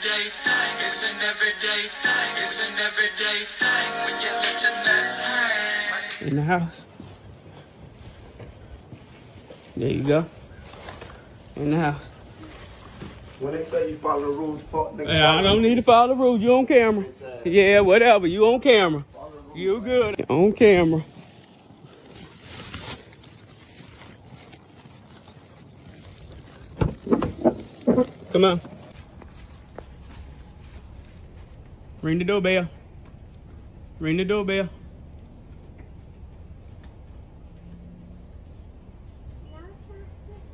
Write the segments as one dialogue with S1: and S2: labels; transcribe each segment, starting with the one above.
S1: everyday thing. It's an everyday thing. It's an everyday thing when you let your nuts hang.
S2: In the house. There you go. In the house.
S3: When they tell you follow the rules,
S2: Yeah, I don't need to follow the rules. You on camera. Yeah, whatever. You on camera. You good. On camera. Come on. Ring the doorbell. Ring the doorbell.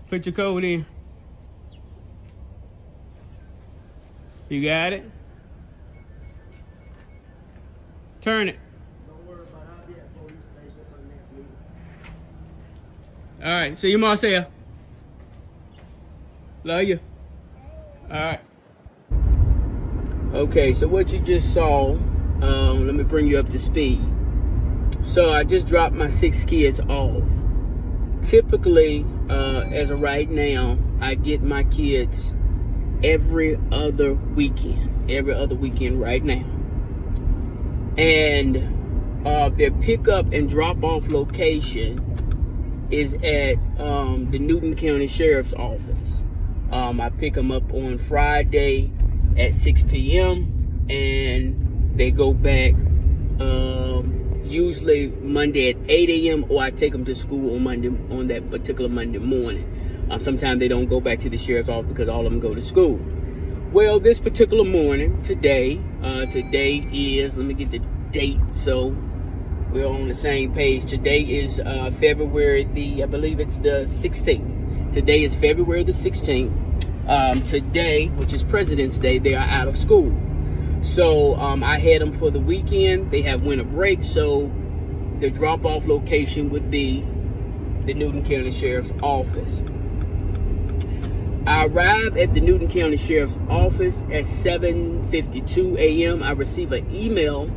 S2: Put your code in. You got it? Turn it.
S3: Don't worry about it. I'll be at police station for the next meeting.
S2: All right. See you, Marcel. Love you. All right. Okay, so what you just saw, let me bring you up to speed. So I just dropped my 6 kids off. Typically, as of right now, I get my kids every other weekend right now. And their pickup and drop off location is at the Newton County Sheriff's Office. I pick them up on Friday at 6 p.m. and they go back usually Monday at 8 a.m. or I take them to school on that particular Monday morning. Sometimes they don't go back to the sheriff's office because all of them go to school. Well, this particular morning, today is, let me get the date so we're on the same page. Today is February I believe it's the 16th. Today is February the 16th. Today, which is President's Day, they are out of school. So I had them for the weekend. They have winter break, so the drop-off location would be the Newton County Sheriff's Office. I arrived at the Newton County Sheriff's Office at 7:52 a.m. I received an email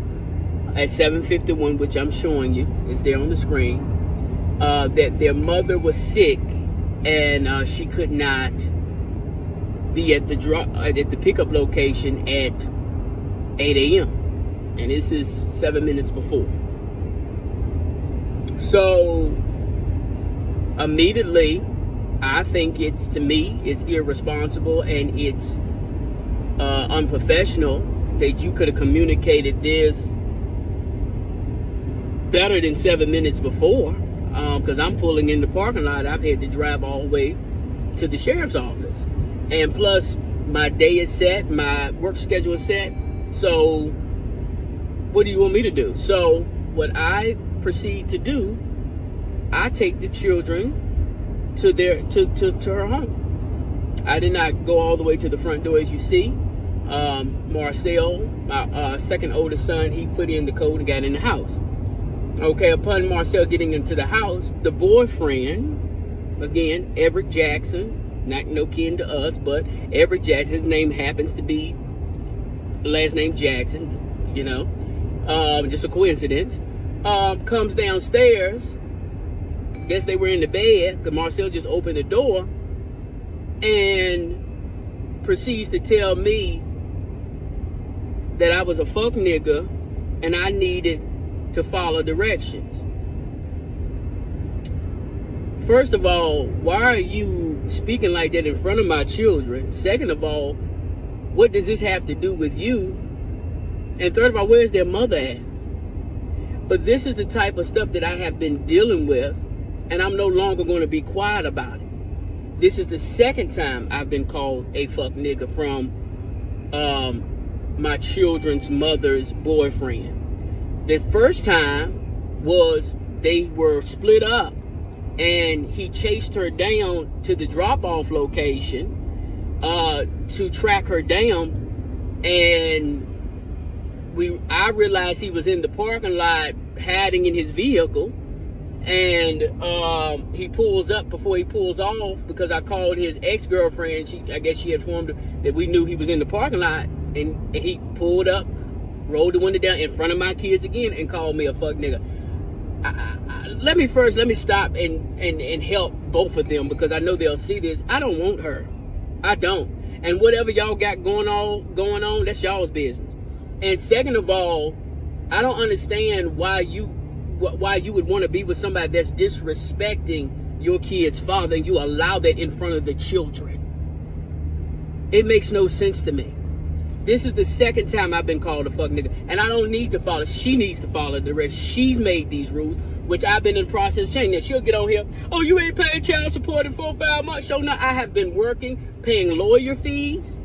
S2: at 7:51, which I'm showing you. It's there on the screen, that their mother was sick and she could not be at the pickup location at 8 a.m. and this is 7 minutes before. So immediately, I think it's irresponsible and it's unprofessional that you could have communicated this better than 7 minutes before. Because I'm pulling in the parking lot, I've had to drive all the way to the sheriff's office. And plus, my day is set, my work schedule is set. So, what do you want me to do? So, what I proceed to do, I take the children to her home. I did not go all the way to the front door, as you see. Marcel, my second oldest son, he put in the code and got in the house. Okay, upon Marcel getting into the house, the boyfriend, again, Everett Jackson, not no kin to us, but Everett Jackson, his name happens to be last name Jackson, you know, just a coincidence, comes downstairs. Guess they were in the bed because Marcel just opened the door and proceeds to tell me that I was a fuck nigga and I needed to follow directions. First of all, why are you speaking like that in front of my children? Second of all, what does this have to do with you? And third of all, where's their mother at? But this is the type of stuff that I have been dealing with, and I'm no longer going to be quiet about it. This is the second time I've been called a fuck nigga from my children's mother's boyfriend. The first time was they were split up and he chased her down to the drop-off location to track her down, and I realized he was in the parking lot hiding in his vehicle, and he pulls up before he pulls off because I called his ex-girlfriend. I guess she had informed him that we knew he was in the parking lot, and he pulled up, rolled the window down in front of my kids again and called me a fuck nigga. Let me stop and help both of them because I know they'll see this. I don't want her. I don't. And whatever y'all got going on, that's y'all's business. And second of all, I don't understand why you would want to be with somebody that's disrespecting your kid's father and you allow that in front of the children. It makes no sense to me. This is the second time I've been called a fuck nigga. And I don't need to follow. She needs to follow the rest. She's made these rules, which I've been in the process of changing. Now she'll get on here. Oh, you ain't paying child support in 4 or 5 months. So now I have been working, paying lawyer fees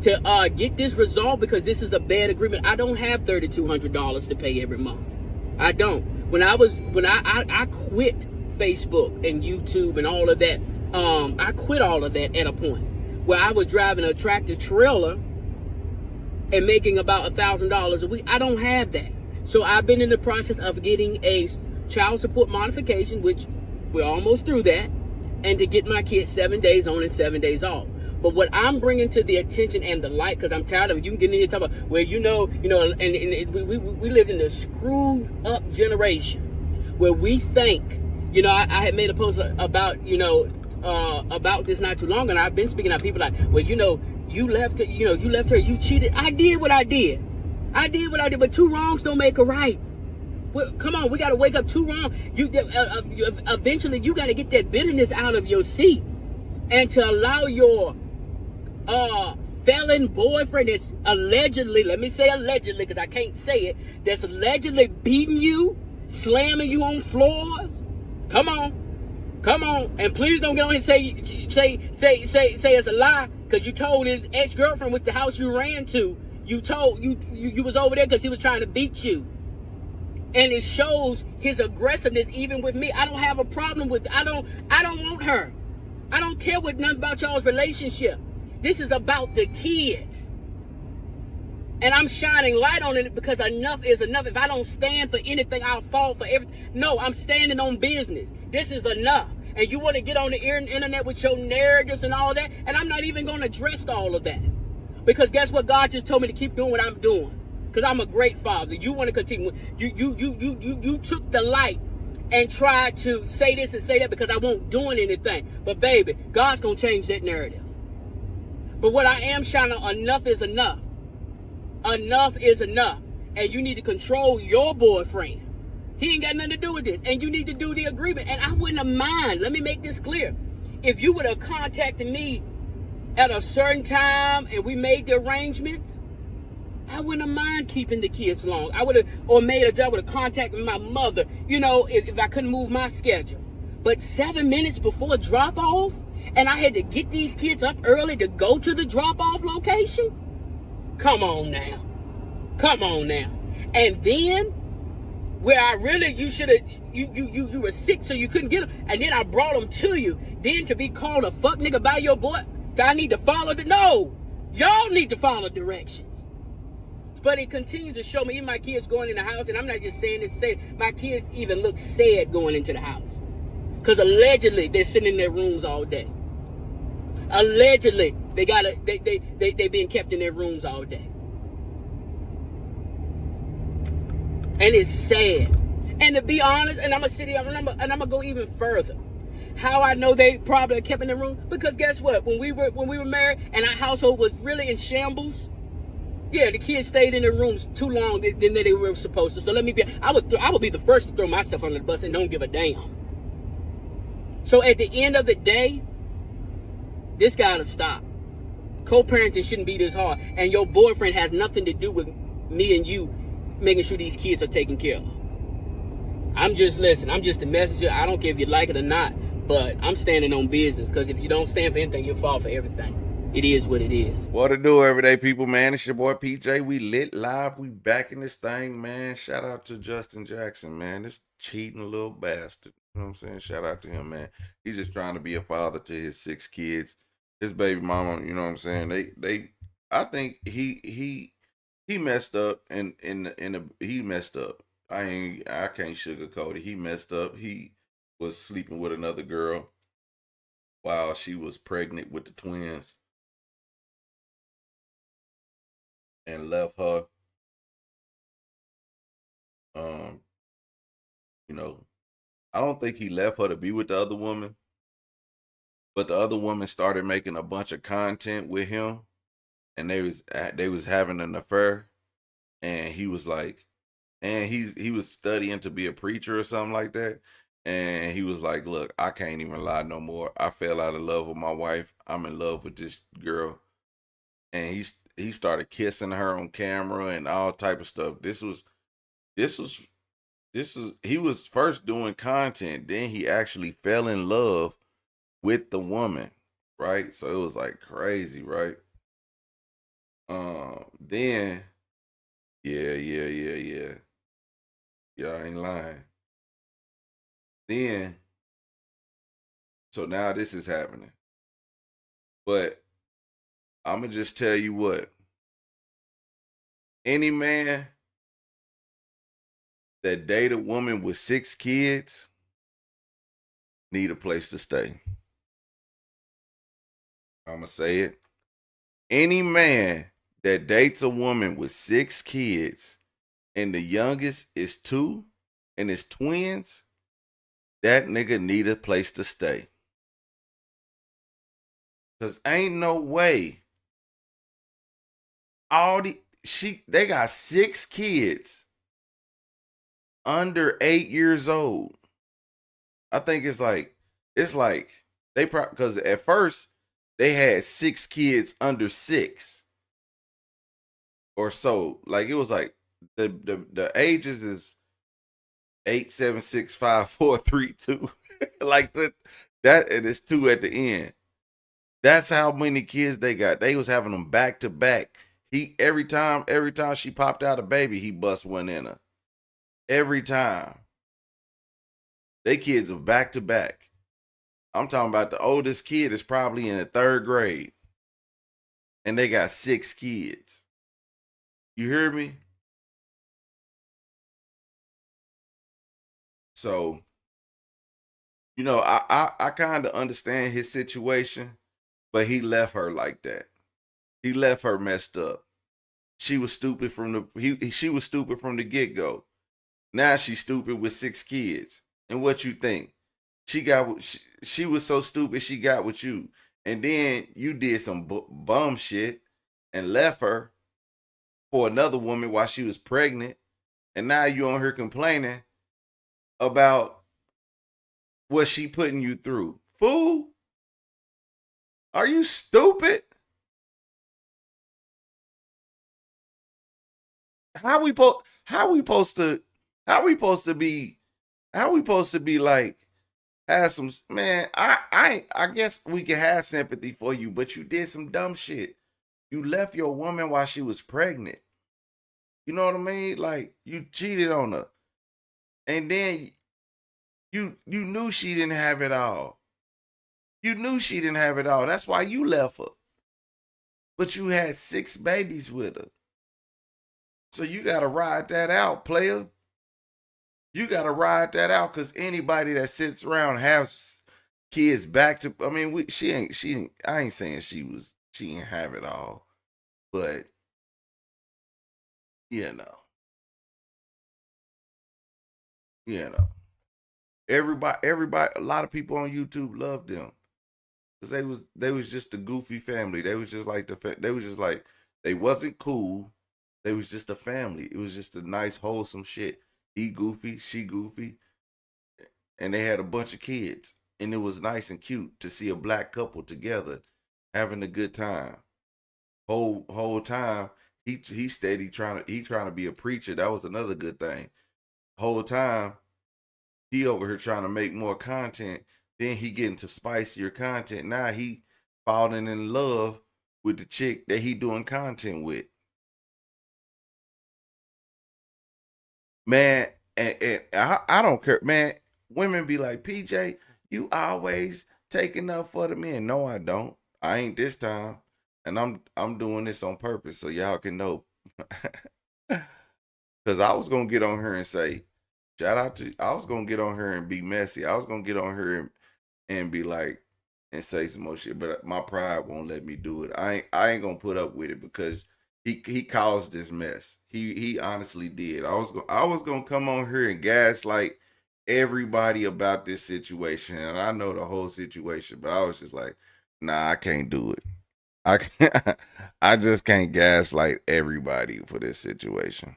S2: to get this resolved because this is a bad agreement. I don't have $3,200 to pay every month. I don't. When I quit Facebook and YouTube and all of that, I quit all of that at a point where I was driving a tractor trailer and making about $1,000 a week. I don't have that. So I've been in the process of getting a child support modification, which we're almost through that, and to get my kids 7 days on and 7 days off. But what I'm bringing to the attention and the light, because I'm tired of it, you can get in here and talk about, well, and we lived in the screwed up generation where we think, I had made a post about, about this not too long, and I've been speaking to people like, well, you left her, you cheated. I did what I did. But 2 wrongs don't make a right. Well, come on, we got to wake up. 2 wrongs. Eventually, you got to get that bitterness out of your seat and to allow your felon boyfriend that's allegedly, let me say allegedly because I can't say it, that's allegedly beating you, slamming you on floors. Come on. And please don't get on here and say it's a lie. Because you told his ex-girlfriend with the house you ran to, you was over there because he was trying to beat you. And it shows his aggressiveness even with me. I don't have a problem with, I don't want her. I don't care what nothing about y'all's relationship. This is about the kids. And I'm shining light on it because enough is enough. If I don't stand for anything, I'll fall for everything. No, I'm standing on business. This is enough. And you want to get on the internet with your narratives and all that, and I'm not even going to address all of that. Because guess what? God just told me to keep doing what I'm doing. Because I'm a great father. You want to continue. You took the light and tried to say this and say that because I won't doing anything. But baby, God's going to change that narrative. But what I am shining on, enough is enough. Enough is enough. And you need to control your boyfriend. He ain't got nothing to do with this. And you need to do the agreement. And I wouldn't have mind. Let me make this clear. If you would have contacted me at a certain time and we made the arrangements, I wouldn't have mind keeping the kids long. I would have, or made a job, would have contacted my mother, if I couldn't move my schedule. But 7 minutes before drop off, and I had to get these kids up early to go to the drop off location? Come on now. And then, where I really, you should have, you were sick so you couldn't get them. And then I brought them to you. Then to be called a fuck nigga by your boy, I need to follow no. Y'all need to follow directions. But it continues to show me, even my kids going in the house, and I'm not just saying this, my kids even look sad going into the house. Because allegedly, they're sitting in their rooms all day. Allegedly, they being kept in their rooms all day. And it's sad. And to be honest, and I'm gonna sit here and I'm gonna go even further. How I know they probably kept in the room? Because guess what? When we were married and our household was really in shambles, yeah, the kids stayed in their rooms too long than they were supposed to. So I would be the first to throw myself under the bus and don't give a damn. So at the end of the day, this gotta stop. Co-parenting shouldn't be this hard. And your boyfriend has nothing to do with me and you making sure these kids are taken care of. I'm just a messenger. I don't care if you like it or not, but I'm standing on business, because if you don't stand for anything, you'll fall for everything. It is what it is.
S4: What to do, everyday people, man? It's your boy PJ. We lit live. We back in this thing, man. Shout out to Justin Jackson, man. This cheating little bastard. You know what I'm saying? Shout out to him, man. He's just trying to be a father to his 6 kids. His baby mama, you know what I'm saying? I think he messed up, and he messed up. I can't sugarcoat it. He messed up. He was sleeping with another girl while she was pregnant with the twins, and left her. I don't think he left her to be with the other woman. But the other woman started making a bunch of content with him, and they was having an affair, and he was like, and he was studying to be a preacher or something like that. And he was like, "Look, I can't even lie no more. I fell out of love with my wife. I'm in love with this girl." And he started kissing her on camera and all type of stuff. This was he was first doing content, then he actually fell in love with the woman, right? So it was like crazy, right? Then yeah. Y'all ain't lying. Then so now this is happening. But I'ma just tell you what, any man that date a woman with 6 kids need a place to stay. I'ma say it. Any man that dates a woman with 6 kids and the youngest is 2 and it's twins, that nigga need a place to stay. Cause ain't no way they got 6 kids under 8 years old. I think it's like they probably, because at first they had 6 kids under 6 or so. Like it was like the ages is 8, 7, 6, 5, 4, 3, 2. Like that, and it's 2 at the end. That's how many kids they got. They was having them back to back. He every time she popped out a baby, he bust one in her. Every time. They kids are back to back. I'm talking about the oldest kid is probably in the 3rd grade. And they got 6 kids. You hear me? So, you know, I kind of understand his situation, but he left her like that. He left her messed up. She was stupid from the get-go. Now she's stupid with 6 kids. And what you think? She was so stupid she got with you. And then you did some bum shit and left her for another woman while she was pregnant. And now you on her complaining about what she putting you through. Fool, are you stupid? How we supposed to be like have some, man, I guess we can have sympathy for you, but you did some dumb shit. You left your woman while she was pregnant. You know what I mean? Like you cheated on her. And then you knew she didn't have it all. You knew she didn't have it all. That's why you left her. But you had 6 babies with her. So you gotta ride that out, player. You gotta ride that out, because anybody that sits around has kids back to, I mean, I ain't saying she didn't have it all. But you know. You know. Everybody, a lot of people on YouTube loved them. Cause they was just a goofy family. They was just like they wasn't cool. They was just a family. It was just a nice, wholesome shit. He goofy, she goofy, and they had a bunch of kids, and it was nice and cute to see a black couple together having a good time. Whole time he steady trying to be a preacher. That was another good thing. Whole time he over here trying to make more content. Then he getting to spicier content. Now he falling in love with the chick that he doing content with. Man, and I don't care, man. Women be like, PJ, you always taking up for the men. No, I don't. I ain't this time. And I'm doing this on purpose so y'all can know. Cause I was gonna get on her and say, I was gonna get on her and be messy. I was gonna get on her and be like, and say some more shit, but my pride won't let me do it. I ain't gonna put up with it because he caused this mess. He honestly did. I was gonna come on here and gaslight everybody about this situation, and I know the whole situation, but I was just like, nah, I can't do it. I can't, I just can't gaslight everybody for this situation.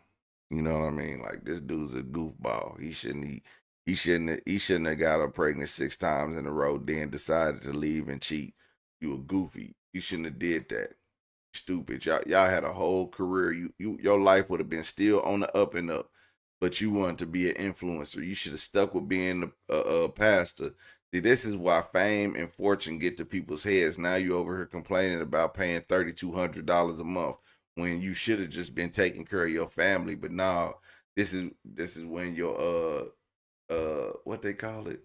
S4: You know what I mean? Like, this dude's a goofball. He shouldn't have got her pregnant 6 times in a row, then decided to leave and cheat. You a goofy. You shouldn't have did that. Stupid. Y'all had a whole career. Your life would have been still on the up and up, but you wanted to be an influencer. You should have stuck with being a pastor. See, this is why fame and fortune get to people's heads. Now you over here complaining about paying $3,200 a month when you should have just been taking care of your family. But now this is when your what they call it,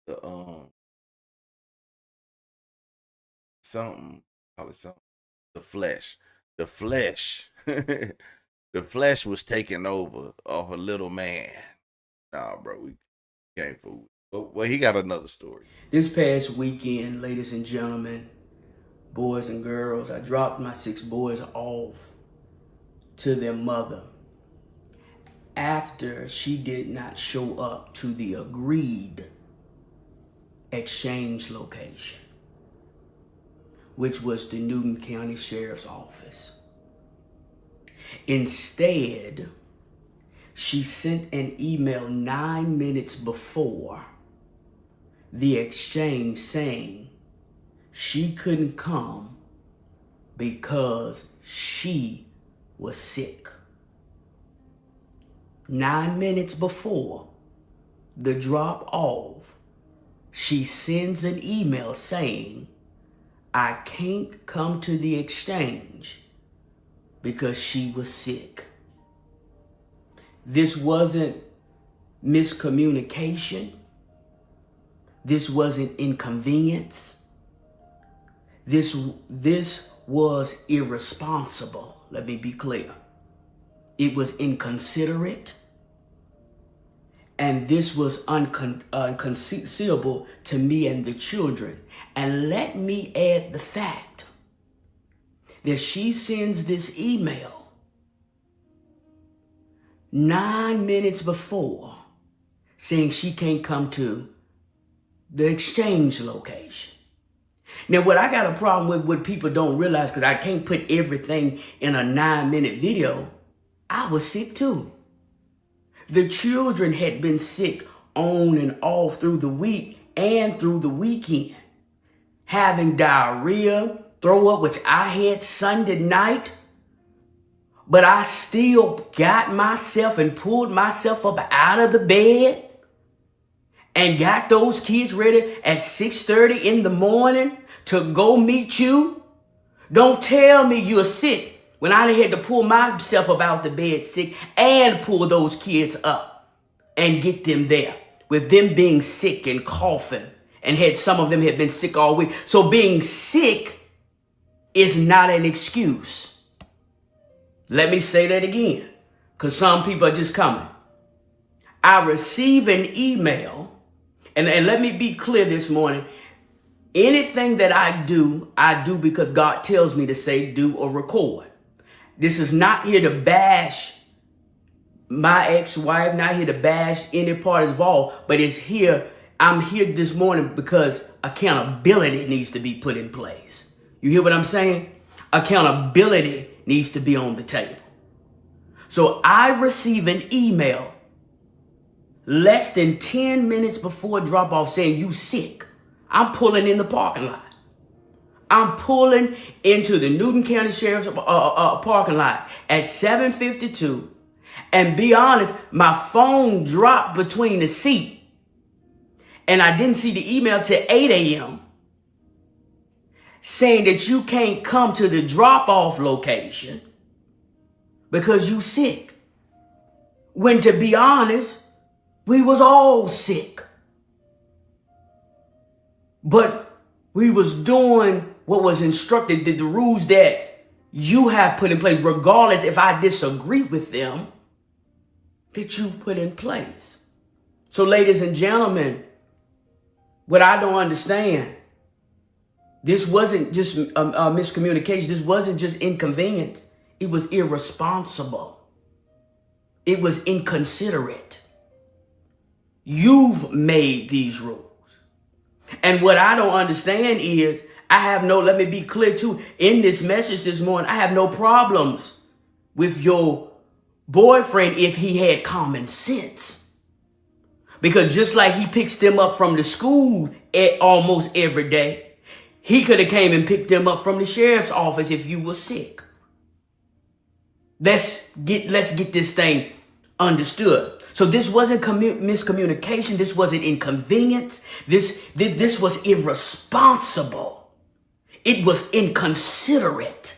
S4: the something, call it something, the flesh, the flesh. The flesh was taking over of a little man. Nah, bro, we can't fool. Well, he got another story.
S2: This past weekend, ladies and gentlemen, boys and girls, I dropped my 6 boys off to their mother after she did not show up to the agreed exchange location, which was the Newton County Sheriff's Office. Instead, she sent an email 9 minutes before the exchange saying she couldn't come because she was sick. 9 minutes before the drop off, she sends an email saying, I can't come to the exchange because she was sick. This wasn't miscommunication. This wasn't inconvenience. This was irresponsible. Let me be clear. It was inconsiderate. And this was unconceivable to me and the children. And let me add the fact that she sends this email 9 minutes before saying she can't come to the exchange location. Now, what I got a problem with, what people don't realize, because I can't put everything in a 9-minute video, I was sick too. The children had been sick on and off through the week and through the weekend, having diarrhea, throw up, which I had Sunday night. But I still got myself and pulled myself up out of the bed and got those kids ready at 6:30 in the morning to go meet you. Don't tell me you're sick when I had to pull myself up out the bed sick and pull those kids up and get them there with them being sick and coughing, and some of them had been sick all week. So being sick is not an excuse. Let me say that again, because some people are just coming. I receive an email, and let me be clear this morning. Anything that I do because God tells me to say, do, or record. This is not here to bash my ex-wife, not here to bash any part involved, but it's here. I'm here this morning because accountability needs to be put in place. You hear what I'm saying? Accountability needs to be on the table. So I receive an email less than 10 minutes before drop off saying you sick. I'm pulling in the parking lot. I'm pulling into the Newton County Sheriff's parking lot at 7:52. And be honest, my phone dropped between the seat. And I didn't see the email till 8 a.m. saying that you can't come to the drop-off location because you sick. When, to be honest, we was all sick. But we was doing what was instructed, the rules that you have put in place, regardless if I disagree with them, that you've put in place. So, ladies and gentlemen, what I don't understand, this wasn't just miscommunication. This wasn't just inconvenience. It was irresponsible. It was inconsiderate. You've made these rules. And what I don't understand is, let me be clear too, in this message this morning, I have no problems with your boyfriend if he had common sense. Because just like he picks them up from the school almost every day, he could have came and picked them up from the sheriff's office if you were sick. Let's get this thing understood. So this wasn't miscommunication. This wasn't inconvenience. This was irresponsible. It was inconsiderate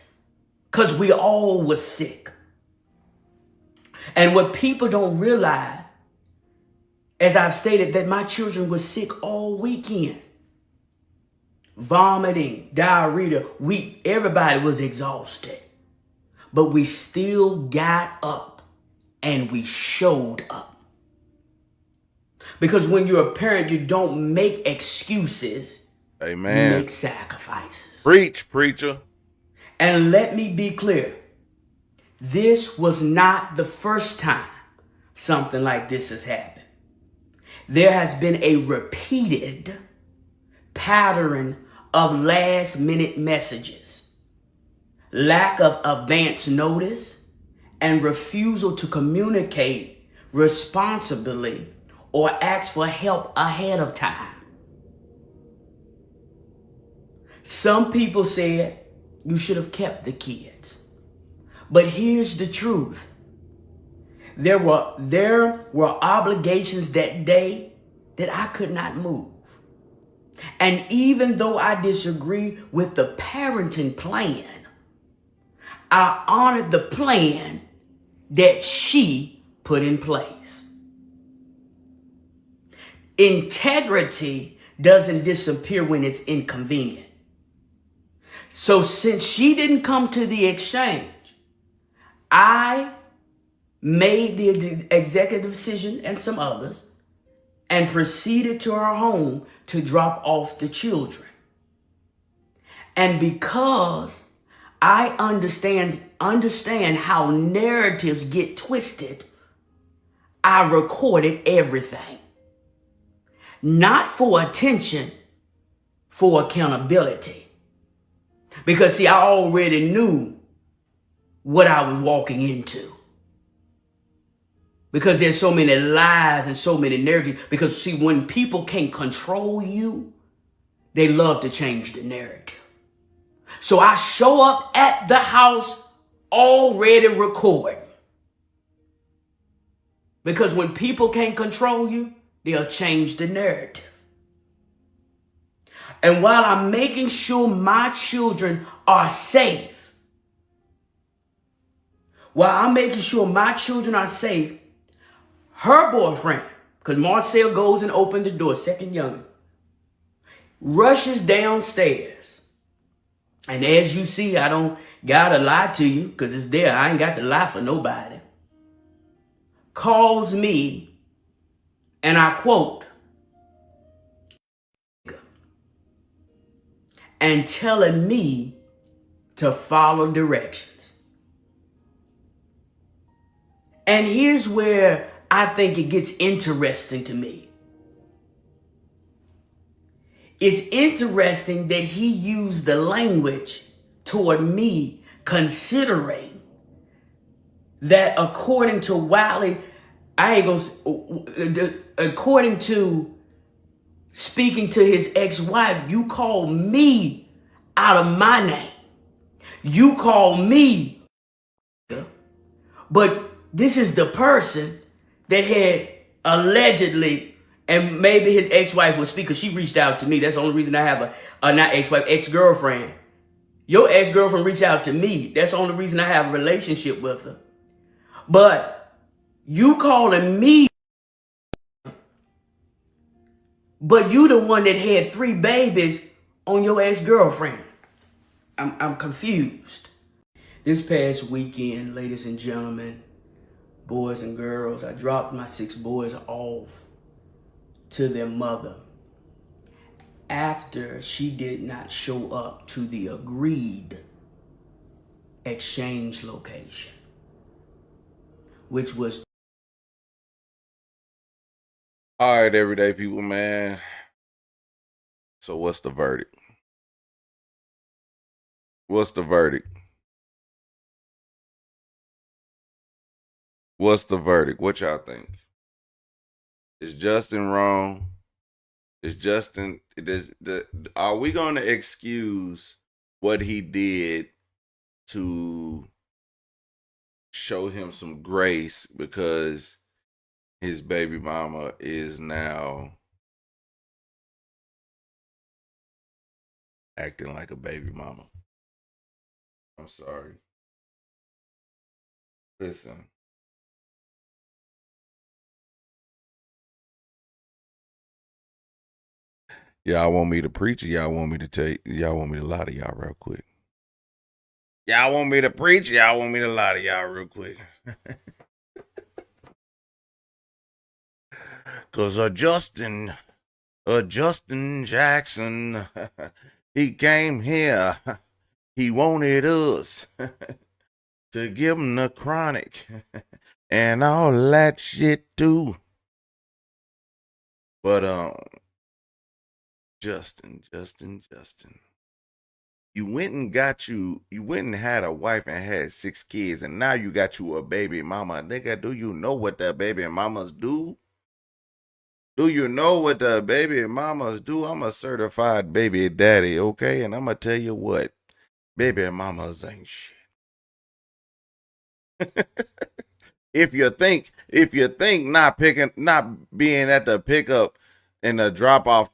S2: because we all were sick. And what people don't realize, as I've stated, that my children were sick all weekend. Vomiting, diarrhea, everybody was exhausted. But we still got up and we showed up. Because when you're a parent, you don't make excuses.
S4: Amen.
S2: You make sacrifices.
S4: Preach, preacher.
S2: And let me be clear. This was not the first time something like this has happened. There has been a repeated pattern of last-minute messages, lack of advance notice, and refusal to communicate responsibly or ask for help ahead of time. Some people said you should have kept the kids. But here's the truth. There were obligations that day that I could not move. And even though I disagree with the parenting plan, I honored the plan that she put in place. Integrity doesn't disappear when it's inconvenient. So since she didn't come to the exchange, I made the executive decision and some others and proceeded to her home to drop off the children. And because I understand how narratives get twisted, I recorded everything. Not for attention, for accountability. Because see, I already knew what I was walking into. Because there's so many lies and so many narratives. Because see, when people can't control you, they love to change the narrative. So I show up at the house already recording. Because when people can't control you, they'll change the narrative. And while I'm making sure my children are safe, her boyfriend, because Marcel goes and opens the door, second youngest, rushes downstairs. And as you see, I don't gotta lie to you because it's there. I ain't got to lie for nobody. Calls me, and I quote, and telling me to follow directions. And here's where I think it gets interesting to me. It's interesting that he used the language toward me, considering that according to Wiley, according to speaking to his ex-wife, you call me out of my name. You call me, but this is the person that had allegedly, and maybe his ex-wife would speak because she reached out to me. That's the only reason I have not ex-wife, ex-girlfriend. Your ex-girlfriend reached out to me. That's the only reason I have a relationship with her. But you calling me, but you the one that had 3 babies on your ex-girlfriend. I'm confused. This past weekend, ladies and gentlemen, boys and girls, I dropped my 6 boys off to their mother after she did not show up to the agreed exchange location, which was
S4: All right, everyday people, man. So what's the verdict? What's the verdict? What's the verdict? What y'all think? Is Justin wrong? Is Justin are we gonna excuse what he did to show him some grace because his baby mama is now acting like a baby mama? I'm sorry. Listen. Y'all want me to preach or y'all want me to y'all want me to lie to y'all real quick? Y'all want me to preach or y'all want me to lie to y'all real quick? Cause Justin Jackson, he came here. He wanted us to give him the chronic and all that shit too. But Justin. You went and had a wife and had 6 kids, and now you got you a baby mama. Nigga, do you know what the baby mamas do? Do you know what the baby mamas do? I'm a certified baby daddy, okay? And I'm gonna tell you what, baby mamas ain't shit. if you think not being at the pickup and the drop off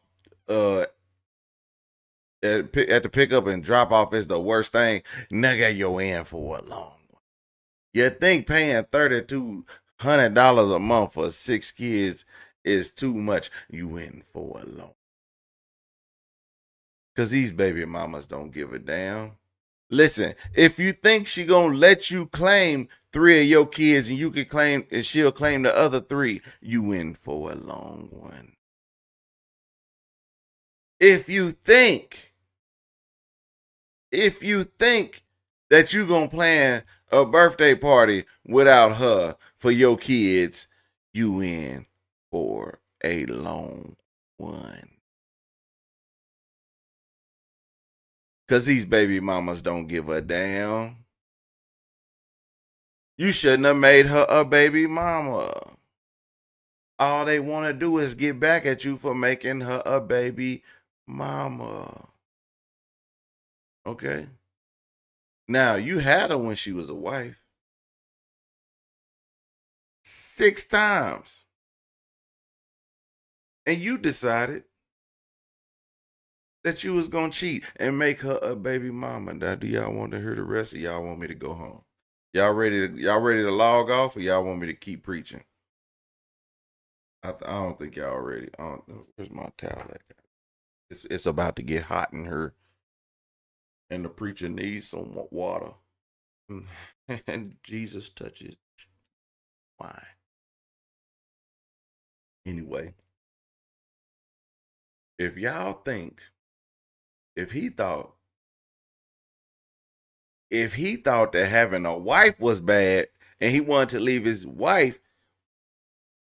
S4: at the pickup and drop off is the worst thing, nigga, you're in for a long one. You think paying $3,200 a month for 6 kids is too much? You in for a long. Cause these baby mamas don't give a damn. Listen, if you think she gonna let you claim 3 of your kids and you can claim and she'll claim the other 3, you in for a long one. If you think that you gonna plan a birthday party without her for your kids, you in for a long one. Cause these baby mamas don't give a damn. You shouldn't have made her a baby mama. All they want to do is get back at you for making her a baby mama. Okay? Now, you had her when she was a wife 6 times. And you decided that you was going to cheat and make her a baby mama. Now, do y'all want to hear the rest, or y'all want me to go home? Y'all ready to log off, or y'all want me to keep preaching? I don't think y'all ready. Where's my towel at? It's about to get hot in here, and the preacher needs some water. And Jesus touches. Why? Anyway, if y'all think, if he thought that having a wife was bad and he wanted to leave his wife,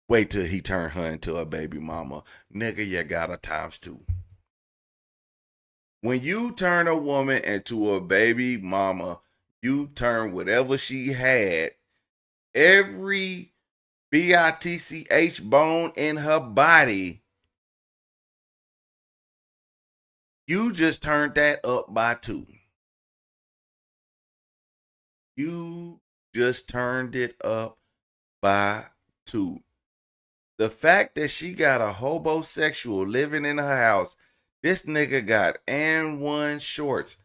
S4: wait till he turned her into a baby mama. Nigga, you got a ×2. When you turn a woman into a baby mama, you turn whatever she had, every bitch bone in her body, you just turned that up by 2. You just turned it up by 2. The fact that she got a hobosexual living in her house, this nigga got and1 shorts.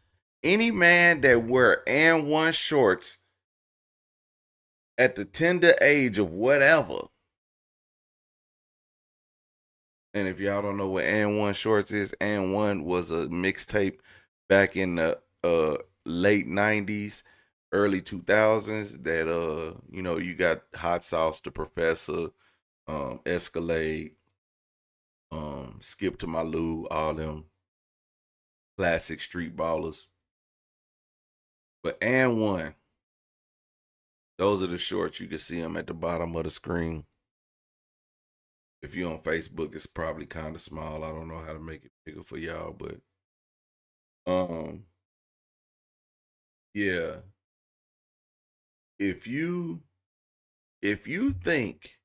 S4: Any man that wear and1 shorts at the tender age of whatever. And if y'all don't know what and1 shorts is, and1 was a mixtape back in the late 90s, early 2000s that you got Hot Sauce, The Professor, Escalade, Skip to My Lou, all them classic street ballers. But and1, those are the shorts. You can see them at the bottom of the screen. If you're on Facebook, it's probably kind of small. I don't know how to make it bigger for y'all, but um, yeah. If you think,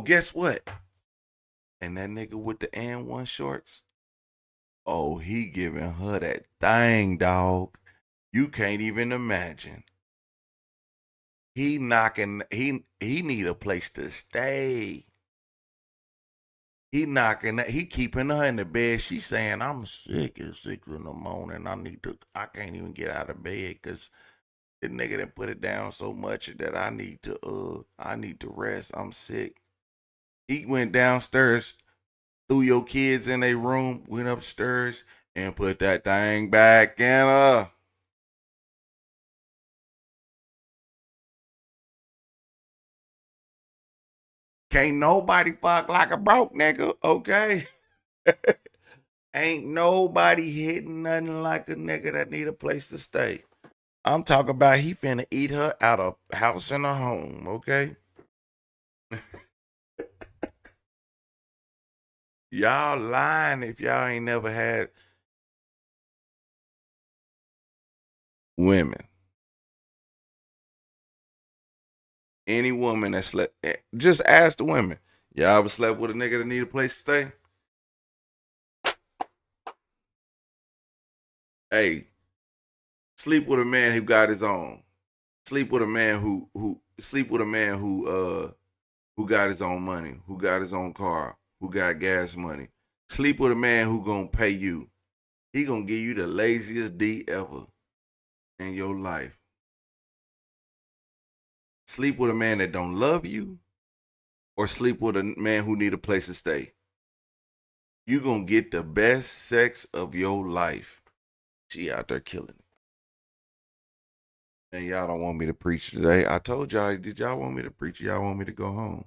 S4: guess what? And that nigga with the and one shorts, oh, he giving her that thing, dog. You can't even imagine. He knocking. He need a place to stay. He knocking. He keeping her in the bed. She saying, "I'm sick. It's 6 in the morning. I can't even get out of bed because the nigga done put it down so much that I need to rest. I'm sick." He went downstairs, threw your kids in a room, went upstairs, and put that thing back in her. Can't nobody fuck like a broke nigga, okay? Ain't nobody hitting nothing like a nigga that need a place to stay. I'm talking about he finna eat her out of house and a home, okay? Y'all lying if y'all ain't never had women. Any woman that slept, just ask the women. Y'all ever slept with a nigga that need a place to stay? Hey, sleep with a man who got his own. Sleep with a man who got his own money, who got his own car, who got gas money. Sleep with a man who gonna pay you. He gonna give you the laziest D ever in your life. Sleep with a man that don't love you, or sleep with a man who need a place to stay. You gonna get the best sex of your life. She out there killing it. And y'all don't want me to preach today. I told y'all, did y'all want me to preach? Y'all want me to go home?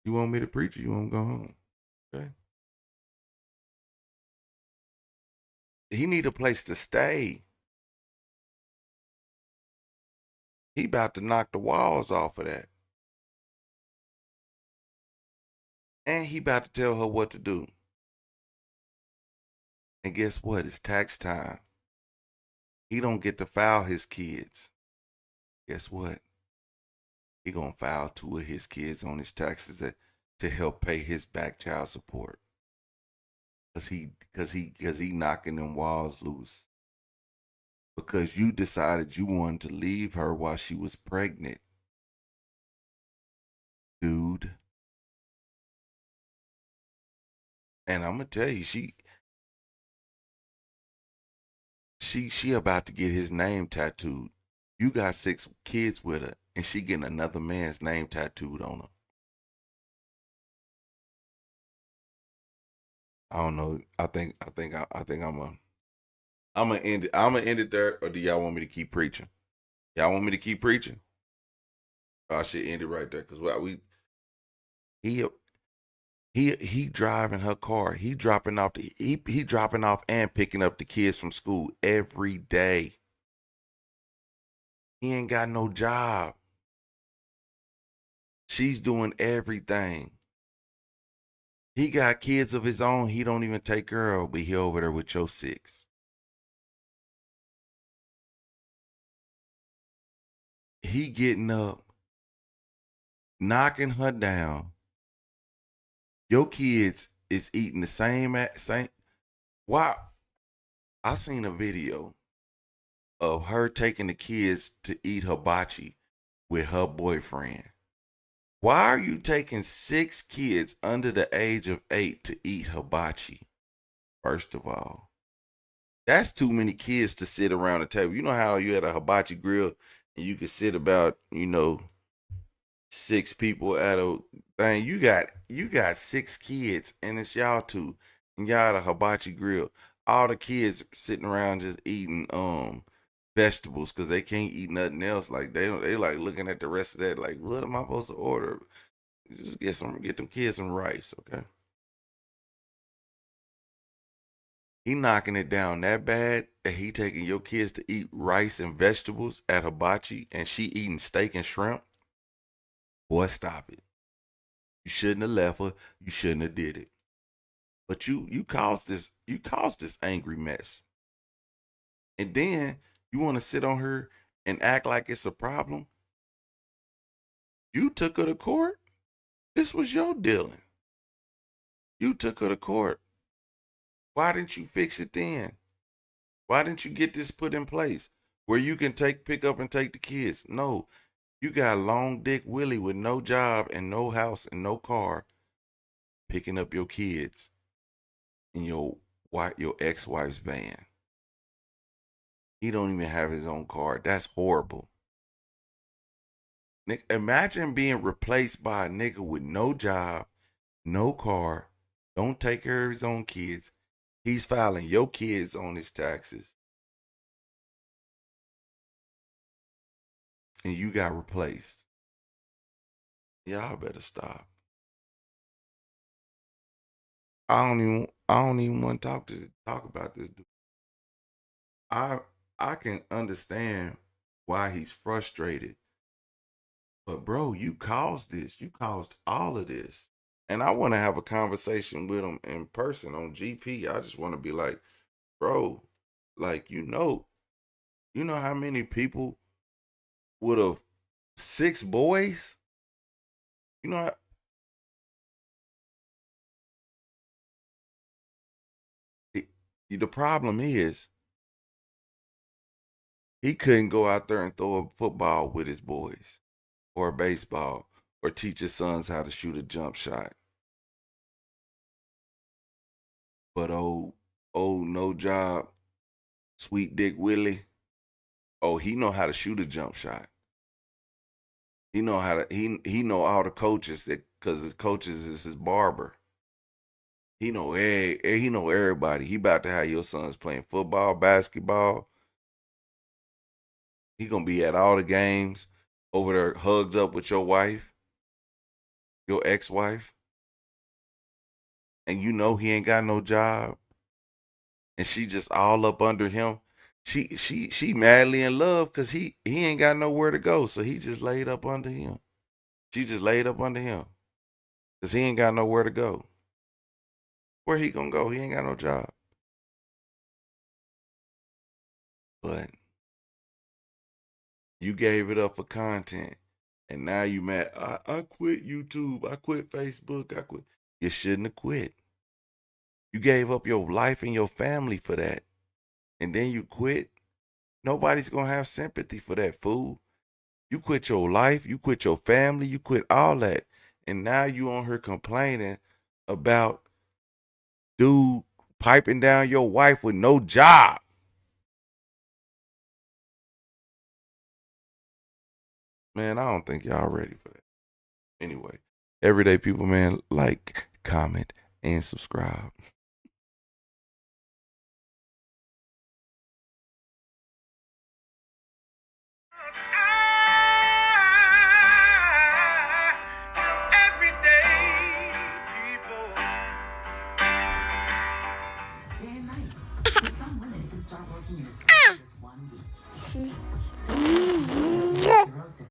S4: You want me to preach or you want to go home? Okay. He need a place to stay. He about to knock the walls off of that. And he about to tell her what to do. And guess what? It's tax time. He don't get to file his kids. Guess what? He gonna file 2 of his kids on his taxes to help pay his back child support. Cause he knocking them walls loose. Because you decided you wanted to leave her while she was pregnant. Dude. And I'm gonna tell you, she about to get his name tattooed. You got 6 kids with her, and she getting another man's name tattooed on her. I don't know. I'm gonna end it. I'm gonna end it there, or do y'all want me to keep preaching? Y'all want me to keep preaching? I should end it right there because he he driving her car. He dropping off he dropping off and picking up the kids from school every day. He ain't got no job. She's doing everything. He got kids of his own. He don't even take care of, but he over there with your 6. He getting up, knocking her down. Your kids is eating the same. Wow. I seen a video of her taking the kids to eat hibachi with her boyfriend. Why are you taking 6 kids under the age of 8 to eat hibachi? First of all, that's too many kids to sit around the table. You know how you had a hibachi grill and you could sit about, 6 people at a thing. You got 6 kids and it's y'all 2 and y'all at a hibachi grill. All the kids sitting around just eating vegetables because they can't eat nothing else. Like they like looking at the rest of that like, what am I supposed to order? Just get them kids some rice, okay? He knocking it down that bad that he taking your kids to eat rice and vegetables at hibachi and she eating steak and shrimp. Boy, stop it. You shouldn't have left her. You shouldn't have did it. But you caused this angry mess. And then you want to sit on her and act like it's a problem. You took her to court. This was your dealing. You took her to court. Why didn't you fix it then? Why didn't you get this put in place where you can pick up and take the kids? No, you got long dick Willie with no job and no house and no car picking up your kids in your ex-wife's van. He don't even have his own car. That's horrible. Imagine being replaced by a nigga with no job, no car, don't take care of his own kids. He's filing your kids on his taxes. And you got replaced. Y'all better stop. I don't even want to talk about this dude. I can understand why he's frustrated. But bro, you caused this. You caused all of this. And I want to have a conversation with him in person on GP. I just want to be like, bro, like you know how many people would have 6 boys? You know the problem is he couldn't go out there and throw a football with his boys or a baseball or teach his sons how to shoot a jump shot. But no job, sweet dick Willie, he know how to shoot a jump shot. He know how to he know all the coaches because the coaches is his barber. He know everybody. He about to have your sons playing football, basketball. He gonna be at all the games over there hugged up with your wife, your ex-wife. And you know he ain't got no job. And she just all up under him. She madly in love because he ain't got nowhere to go. So he just laid up under him. She just laid up under him. Because he ain't got nowhere to go. Where he gonna go? He ain't got no job. But you gave it up for content. And now you mad. I quit YouTube. I quit Facebook. I quit. You shouldn't have quit. You gave up your life and your family for that. And then you quit. Nobody's gonna have sympathy for that, fool. You quit your life, you quit your family, you quit all that. And now you on her complaining about dude piping down your wife with no job. Man, I don't think y'all ready for that. Anyway, everyday people, man, like, comment, and subscribe.